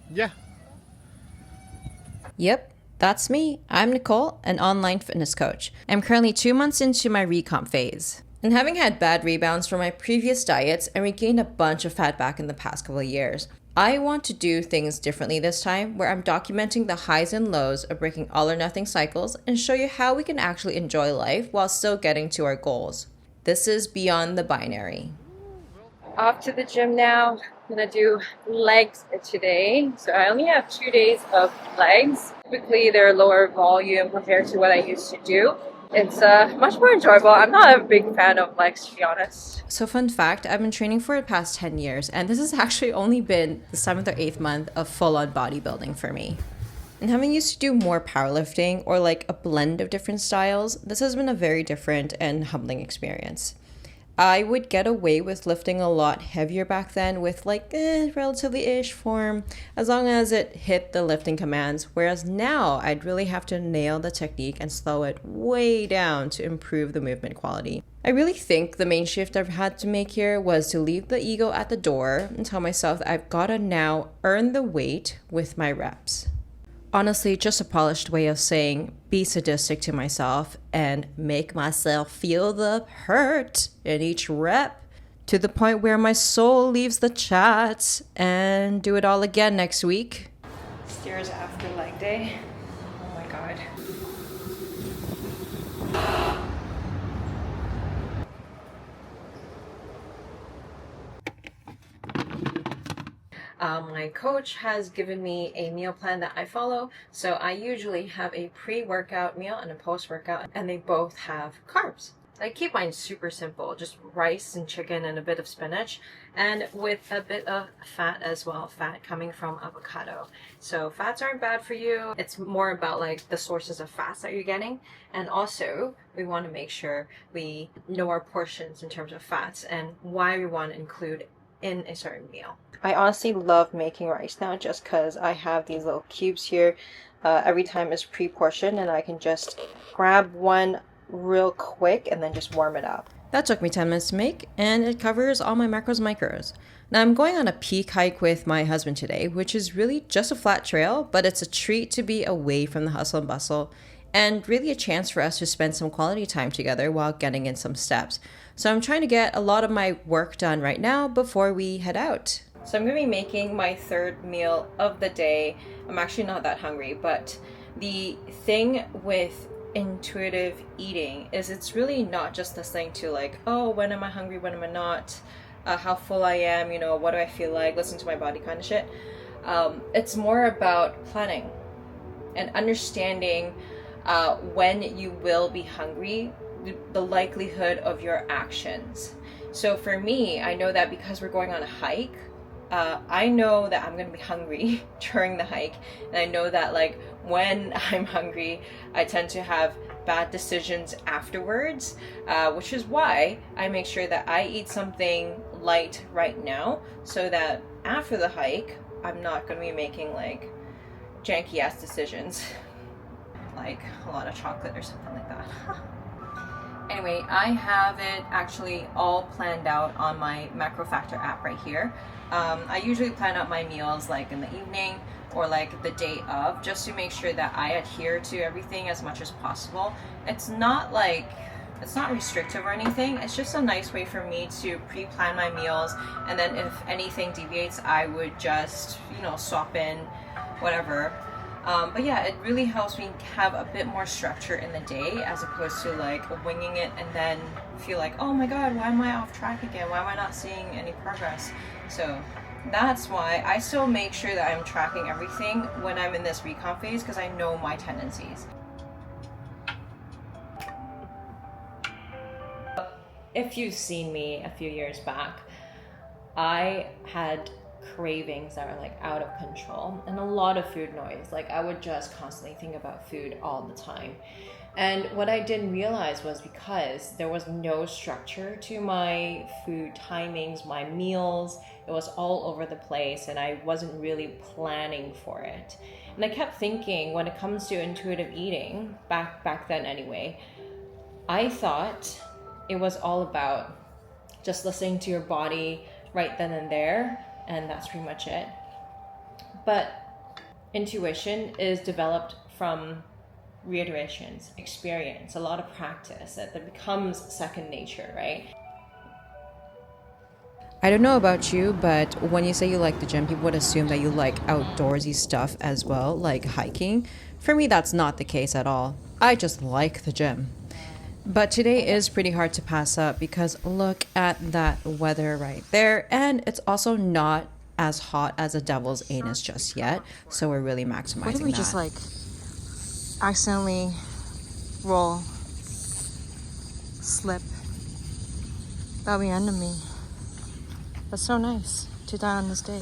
Yeah. Yep, that's me. I'm Nicole, an online fitness coach. I'm currently 2 months into my recomp phase. And having had bad rebounds from my previous diets and regained a bunch of fat back in the past couple of years, I want to do things differently this time, where I'm documenting the highs and lows of breaking all or nothing cycles and show you how we can actually enjoy life while still getting to our goals. This is Beyond the Binary. Off to the gym now. I'm gonna do legs today. So I only have 2 days of legs. Typically they're lower volume compared to what I used to do. It's much more enjoyable. I'm not a big fan of legs, to be honest. So fun fact, I've been training for the past 10 years, and this has actually only been the 7th or 8th month of full-on bodybuilding for me. And having used to do more powerlifting or like a blend of different styles, this has been a very different and humbling experience. I would get away with lifting a lot heavier back then with like relatively ish form, as long as it hit the lifting commands, whereas now I'd really have to nail the technique and slow it way down to improve the movement quality. I really think the main shift I've had to make here was to leave the ego at the door and tell myself that I've gotta now earn the weight with my reps. Honestly, just a polished way of saying be sadistic to myself and make myself feel the hurt in each rep to the point where my soul leaves the chat, and do it all again next week. Stairs after leg day. Oh my god. My coach has given me a meal plan that I follow. So I usually have a pre-workout meal and a post-workout, and they both have carbs. I keep mine super simple, just rice and chicken and a bit of spinach, and with a bit of fat as well, fat coming from avocado. So fats aren't bad for you. It's more about like the sources of fats that you're getting. And also we want to make sure we know our portions in terms of fats and why we want to include in a certain meal. I honestly love making rice now just because I have these little cubes here. Every time is pre-portioned and I can just grab one real quick and then just warm it up. That took me 10 minutes to make, and it covers all my macros and micros. Now I'm going on a peak hike with my husband today, which is really just a flat trail, but it's a treat to be away from the hustle and bustle, and really a chance for us to spend some quality time together while getting in some steps. So I'm trying to get a lot of my work done right now before we head out. So I'm going to be making my third meal of the day. I'm actually not that hungry, but the thing with intuitive eating is it's really not just this thing to like, oh, when am I hungry, when am I not, how full I am, what do I feel like, listen to my body kind of shit. It's more about planning and understanding when you will be hungry, the likelihood of your actions. So for me, I know that because we're going on a hike, I know that I'm going to be hungry during the hike, and I know that like when I'm hungry I tend to have bad decisions afterwards, which is why I make sure that I eat something light right now so that after the hike I'm not going to be making like janky ass decisions like a lot of chocolate or something like that. Anyway, I have it actually all planned out on my Macro Factor app right here. I usually plan out my meals like in the evening or like the day of, just to make sure that I adhere to everything as much as possible. It's not restrictive or anything. It's just a nice way for me to pre-plan my meals, and then if anything deviates, I would just, swap in whatever. But yeah, it really helps me have a bit more structure in the day as opposed to like winging it and then feel like, oh my god, why am I off track again? Why am I not seeing any progress? So that's why I still make sure that I'm tracking everything when I'm in this recon phase, because I know my tendencies. If you've seen me a few years back, I had cravings that were like out of control and a lot of food noise. Like I would just constantly think about food all the time. And what I didn't realize was because there was no structure to my food timings, my meals, it was all over the place and I wasn't really planning for it. And I kept thinking, when it comes to intuitive eating, back then anyway, I thought it was all about just listening to your body right then and there, and that's pretty much it. But intuition is developed from reiterations, experience, a lot of practice that becomes second nature, right? I don't know about you, but when you say you like the gym, people would assume that you like outdoorsy stuff as well, like hiking. For me, that's not the case at all. I just like the gym. But today is pretty hard to pass up because look at that weather right there. And it's also not as hot as a devil's anus just yet. So we're really maximizing What if we that. just like accidentally roll, slip? That'll be the end of me. That's so nice to die on this day.